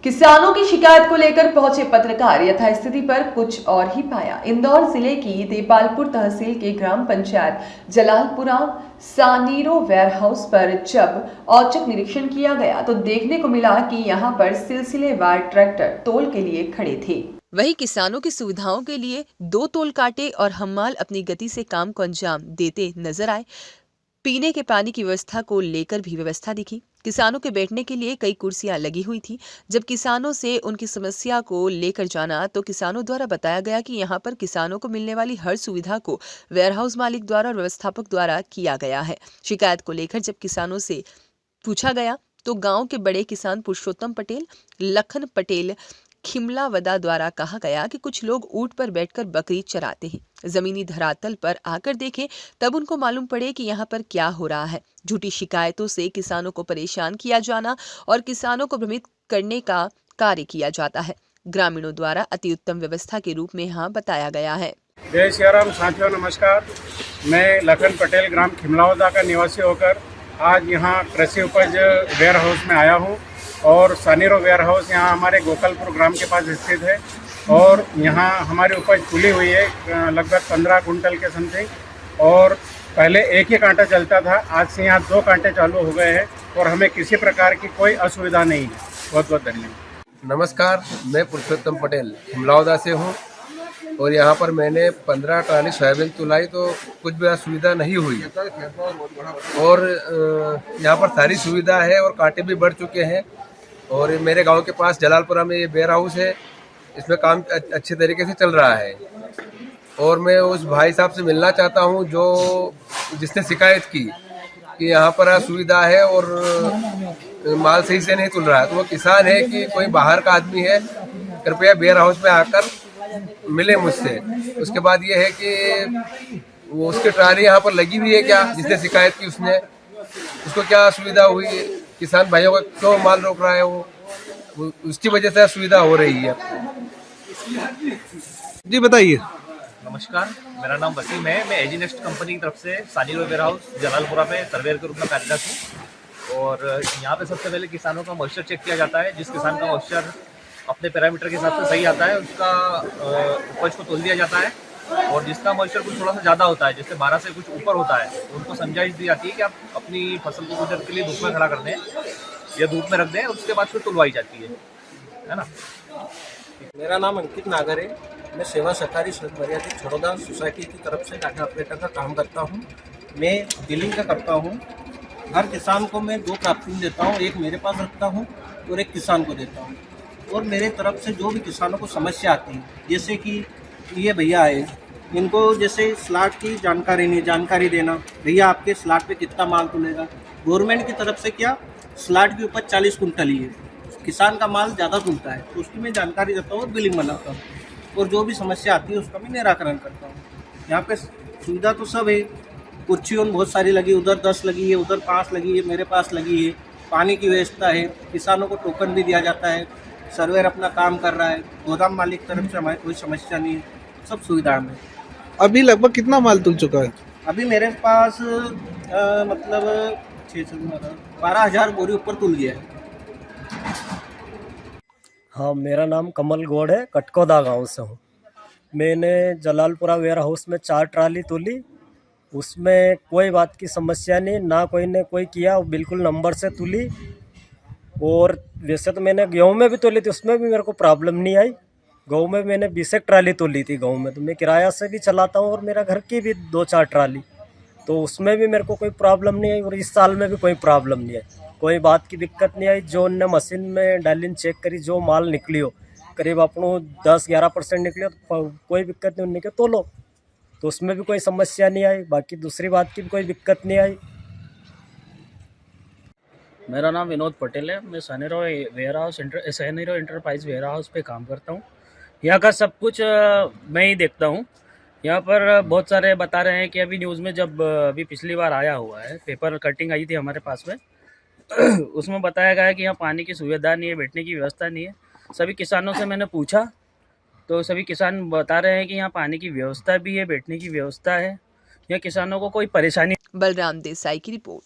किसानों की शिकायत को लेकर पहुंचे पत्रकार यथास्थिति पर कुछ और ही पाया। इंदौर जिले की देपालपुर तहसील के ग्राम पंचायत जलालपुरा सानीरो वेयरहाउस पर जब औचक निरीक्षण किया गया तो देखने को मिला कि यहां पर सिलसिलेवार ट्रैक्टर तोल के लिए खड़े थे। वहीं किसानों की सुविधाओं के लिए 2 तोल कांटे और हम्माल अपनी गति से काम को अंजाम देते नजर आए। पीने के पानी की व्यवस्था को लेकर भी व्यवस्था दिखी। किसानों के बैठने के लिए कई कुर्सियां लगी हुई थी। जब किसानों से उनकी समस्या को लेकर जाना तो किसानों द्वारा बताया गया कि यहां पर किसानों को मिलने वाली हर सुविधा को वेयरहाउस मालिक द्वारा और व्यवस्थापक द्वारा किया गया है। शिकायत को लेकर जब किसानों से पूछा गया तो गांव के बड़े किसान पुरुषोत्तम पटेल, लखन पटेल, खिमलावदा द्वारा कहा गया कि कुछ लोग ऊंट पर बैठकर बकरी चराते हैं। जमीनी धरातल पर आकर देखें तब उनको मालूम पड़े कि यहाँ पर क्या हो रहा है। झूठी शिकायतों से किसानों को परेशान किया जाना और किसानों को भ्रमित करने का कार्य किया जाता है। ग्रामीणों द्वारा अति उत्तम व्यवस्था के रूप में यहाँ बताया गया है। जय श्री राम साथियों, नमस्कार। मैं लखन पटेल ग्राम खिमलावदा का निवासी होकर आज यहाँ कृषि उपज वेयर हाउस में आया हूँ और सानीरो वेयर हाउस यहाँ हमारे गोकलपुर ग्राम के पास स्थित है और यहाँ हमारी उपज खुली हुई है लगभग 15 कुंटल के समथिंग। और पहले एक ही कांटा चलता था, आज से यहाँ 2 कांटे चालू हो गए हैं और हमें किसी प्रकार की कोई असुविधा नहीं है। बहुत बहुत धन्यवाद। नमस्कार, मैं पुरुषोत्तम पटेल खिमलावदा से हूँ और यहाँ पर मैंने 15 ट्राली सोयाबीन तुलाई तो कुछ भी असुविधा नहीं हुई और यहाँ पर सारी सुविधा है और कांटे भी बढ़ चुके हैं। और मेरे गांव के पास जलालपुरा में ये वेयर हाउस है, इसमें काम अच्छे तरीके से चल रहा है और मैं उस भाई साहब से मिलना चाहता हूँ जो जिसने शिकायत की कि यहाँ पर असुविधा है और माल सही से नहीं तुल रहा है। तो वो किसान है कि कोई बाहर का आदमी है, कृपया वेयर हाउस में आकर मिले मुझसे। उसके बाद ये है कि वो उसकी ट्राली यहाँ पर लगी हुई है क्या, जिसने शिकायत की उसने उसको क्या असुविधा हुई, किसान भाइयों का क्यों माल रोक रहा है, वो उसकी वजह से असुविधा हो रही है। जी बताइए। नमस्कार, मेरा नाम वसीम है। मैं एजी नेक्स्ट कंपनी की तरफ से सानीरो वेयर हाउस जलालपुरा में सर्वेयर के रूप में कार्यरत हूँ और यहाँ पे सबसे पहले किसानों का मॉइस्चर चेक किया जाता है। जिस किसान का मॉइस्चर अपने पैरामीटर के हिसाब से सही आता है उसका उपज को तोल दिया जाता है और जिसका मॉइस्चर कुछ थोड़ा सा ज़्यादा होता है, जैसे 12 से कुछ ऊपर होता है, उनको समझाइश दी जाती है कि आप अपनी फसल को कुछ देर के लिए धूप में खड़ा कर दें या धूप में रख दें, उसके बाद फिर तुलवाई जाती है ना। मेरा नाम अंकित नागर है। मैं सेवा सहकारी मर्यादित छड़ौदा सोसाइटी की तरफ से डाटा ऑपरेटर का काम करता हूँ। मैं बिलिंग का करता हूँ। हर किसान को मैं 2 प्राप्तिंग देता हूँ, एक मेरे पास रखता हूँ और एक किसान को देता हूँ। और मेरे तरफ से जो भी किसानों को समस्या आती है, जैसे कि ये भैया आए, इनको जैसे स्लाट की जानकारी नहीं, जानकारी देना, भैया आपके स्लाट पे कितना माल तुलेगा। गवर्नमेंट की तरफ से क्या स्लाट की उपज 40 कुंटल ही है, किसान का माल ज़्यादा तुलता है, तो उसकी मैं जानकारी देता हूँ और बिलिंग बनाता हूँ और जो भी समस्या आती है उसका मैं निराकरण करता हूँ। यहाँ पे सुविधा तो सब है, कुर्सी बहुत सारी लगी, उधर 10 लगी है, उधर 5 लगी है, मेरे पास लगी है। पानी की व्यवस्था है, किसानों को टोकन भी दिया जाता है, सर्वेयर अपना काम कर रहा है, गोदाम मालिक की तरफ से हमारी कोई समस्या नहीं है, सब सुविधा में। अभी लगभग कितना माल तुल चुका है? अभी मेरे पास मतलब 12,000 बोरी ऊपर तुल गया है। हाँ, मेरा नाम कमल गौड़ है, कटकोदा गांव से हूँ। मैंने जलालपुरा वेयर हाउस में 4 ट्राली तुली, उसमें कोई बात की समस्या नहीं, ना कोई ने कोई किया, बिल्कुल नंबर से तुली। और वैसे तो मैंने गेहूँ में भी तुली थी, उसमें भी मेरे को प्रॉब्लम नहीं आई। गाँव में मैंने 20 ट्राली तुली थी। गाँव में तो मैं किराया से भी चलाता हूँ और मेरा घर की भी 2-4 ट्राली, तो उसमें भी मेरे को कोई प्रॉब्लम नहीं आई और इस साल में भी कोई प्रॉब्लम नहीं आई, कोई बात की दिक्कत नहीं आई। जो उनने मशीन में डालिन चेक करी, जो माल निकली हो करीब अपनों 10-11% निकली हो तो कोई दिक्कत नहीं, उनके तोलो, तो उसमें भी कोई समस्या नहीं आई। बाकी दूसरी बात की भी कोई दिक्कत नहीं आई। मेरा नाम विनोद पटेल है। मैं सानीरो एंटरप्राइज वेयर हाउस पे काम करता हूँ। यहाँ का सब कुछ मैं ही देखता हूँ। यहाँ पर बहुत सारे बता रहे हैं कि अभी न्यूज़ में जब अभी पिछली बार आया हुआ है, पेपर कटिंग आई थी हमारे पास में उसमें बताया गया है कि यहाँ पानी की सुविधा नहीं है, बैठने की व्यवस्था नहीं है। सभी किसानों से मैंने पूछा तो सभी किसान बता रहे हैं कि यहाँ पानी की व्यवस्था भी है, बैठने की व्यवस्था है, यहाँ किसानों को कोई परेशानी। बलराम देसाई की रिपोर्ट।